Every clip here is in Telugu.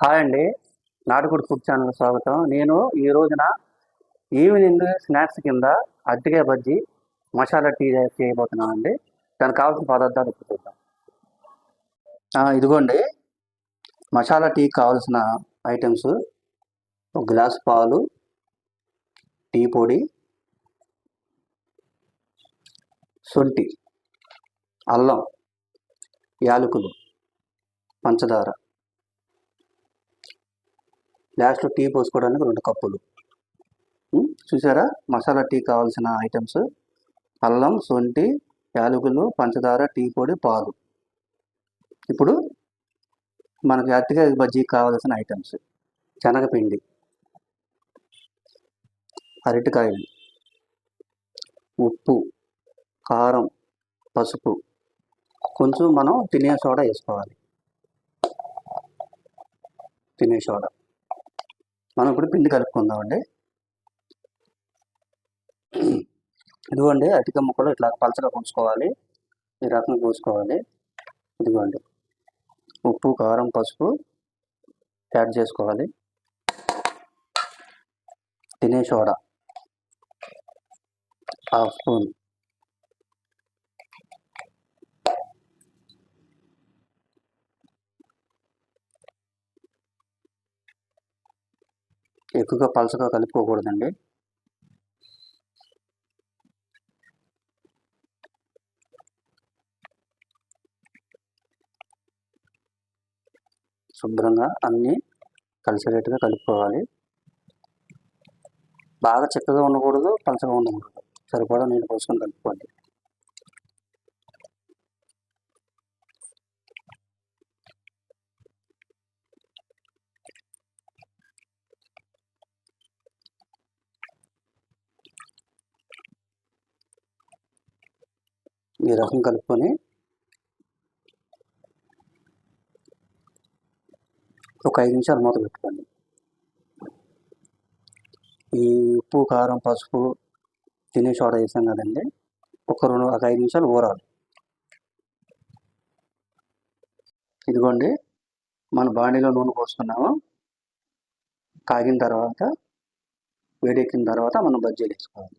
హాయ్ అండి. నాటుకోడి ఫుడ్ ఛానల్‌కి స్వాగతం. నేను ఈ రోజున ఈవినింగ్ స్నాక్స్ కింద అరటికాయ బజ్జీ, మసాలా టీ చేయబోతున్నానండి. దానికి కావాల్సిన పదార్థాలు ఇప్పుడు చూద్దాం. ఇదిగోండి మసాలా టీకి కావాల్సిన ఐటమ్స్: ఒక గ్లాస్ పాలు, టీ పొడి, శొంఠి, అల్లం, యాలకులు, పంచదార, లాస్ట్‌లో టీ పోసుకోవడానికి 2 కప్పులు. చూసారా మసాలా టీ కావాల్సిన ఐటమ్స్: అల్లం, శొంఠి, యాలకులు, పంచదార, టీ పొడి, పాలు. ఇప్పుడు మనకి అరటికాయ బజ్జీకి కావాల్సిన ఐటమ్స్: శనగపిండి, అరటికాయలు, ఉప్పు, కారం, పసుపు, కొంచెం మనం తినే సోడా వేసుకోవాలి. తినే సోడా. మనం ఇప్పుడు పిండి కలుపుకుందామండి. ఇదిగోండి అరటికాయ ముక్కలు ఇట్లా పలచగా పోసుకోవాలి. ఈ రకంగా పోసుకోవాలి. ఇదిగోండి ఉప్పు, కారం, పసుపు యాడ్ చేసుకోవాలి. తినే సోడా హాఫ్ స్పూన్, ఎక్కువగా పలచగా కలుపుకోకూడదండి. శుభ్రంగా అన్నీ కలిసేటట్టుగా కలుపుకోవాలి. బాగా చిక్కగా ఉండకూడదు, పలచగా ఉండకూడదు. సరిపడా నీళ్ళు పోసుకొని కలుపుకోండి. ఈ రకం కలుపుకొని ఒక 5 నిమిషాలు మూత పెట్టుకోండి. ఈ ఉప్పు, కారం, పసుపు, తినే సోడా వేసాం కదండి, ఒక 5 నిమిషాలు ఊరాలి. ఇదిగోండి మన బాండీలో నూనె పోసుకున్నాము. కాగిన తర్వాత, వేడెక్కిన తర్వాత మనం బజ్జీలు వేసుకోవాలి.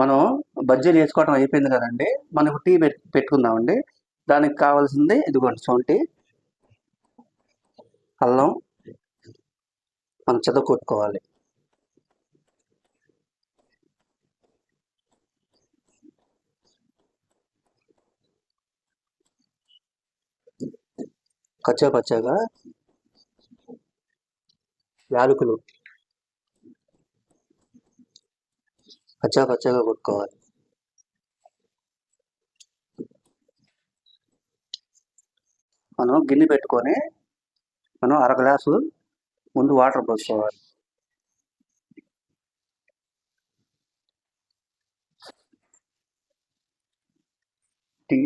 మనం బజ్జీలు వేసుకోవడం అయిపోయింది కదండి. మనకు టీ పెట్టుకుందామండి. దానికి కావాల్సింది ఇదిగోండి శొంఠి, అల్లం మనం కొట్టుకోవాలి. కచ్చా పచ్చాగా యాలకులు కచ్చా పచ్చాగా కొట్టుకోవాలి. మనం గిన్నె పెట్టుకొని మనం అర గ్లాసు ముందు వాటర్ పోసుకోవాలి. టీ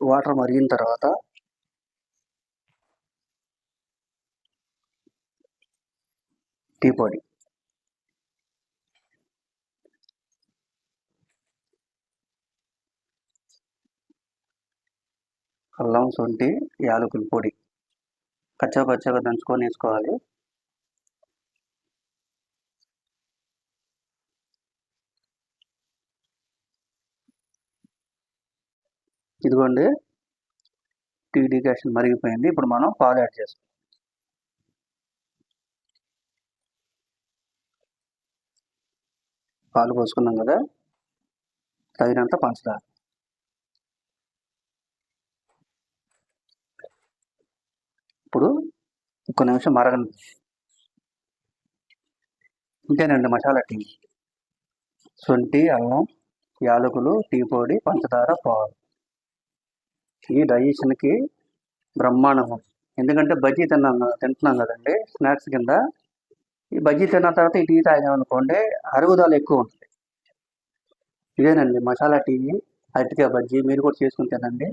వాటర్ మరిగిన తర్వాత టీ పొడి, అల్లం, శొంఠి, యాలకుల పొడి కచ్చా పచ్చాగా దంచుకొని వేసుకోవాలి. ఇదిగోండి టీ డికాషన్ మరిగిపోయింది. ఇప్పుడు మనం పాలు యాడ్ చేస్తాం. పాలు పోసుకున్నాం కదా, తగినంత పంచదార. ఇప్పుడు ఒక్క నిమిషం మరగను. ఇంతేనండి మసాలా టీ. శొంఠి, అల్లం, యాలకులు, టీ పొడి, పంచదార, పాలు. ఈ డైజెషన్కి బ్రహ్మాండం. ఎందుకంటే బజ్జీ తింటున్నాం కదండి స్నాక్స్ కింద. ఈ బజ్జీ తిన్న తర్వాత ఈ టీ తాగామనుకోండి అరుగుదల ఎక్కువ ఉంటుంది. ఇదేనండి మసాలా టీ, అరటికాయ బజ్జీ. మీరు కూడా చేసుకుని తినండి.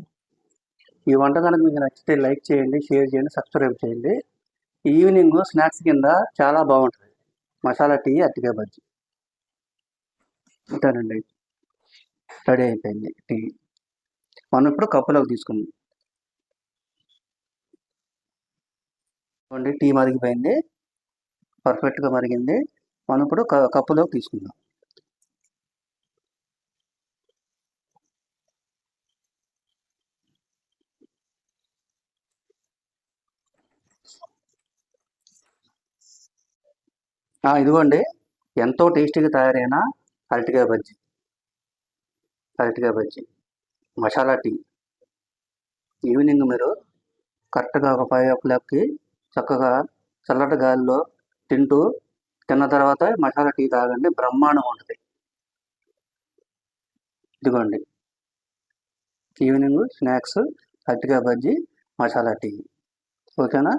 ఈ వంట కనుక మీకు నచ్చితే లైక్ చేయండి, షేర్ చేయండి, సబ్స్క్రైబ్ చేయండి. ఈవినింగ్ స్నాక్స్ కింద చాలా బాగుంటుంది మసాలా టీ, అరటికాయ బజ్జీ. అంతేనండి, రెడీ అయిపోయింది టీ. మనం ఇప్పుడు కప్పులోకి తీసుకుందాం. టీ మరిగిపోయింది, పర్ఫెక్ట్గా మరిగింది. మనం ఇప్పుడు కప్పులోకి తీసుకుందాం. ఇదిగోండి ఎంతో టేస్టీగా తయారైన అరటికాయ బజ్జీ, మసాలా టీ. ఈవినింగ్ మీరు కరెక్ట్గా ఒక 5 o'clockకి చక్కగా చల్లటి గాలిలో తిన్న తర్వాత మసాలా టీ తాగండి, బ్రహ్మాండంగా ఉంటుంది. ఇదిగోండి ఈవినింగ్ స్నాక్స్ అరటికాయ బజ్జీ, మసాలా టీ. ఓకేనా?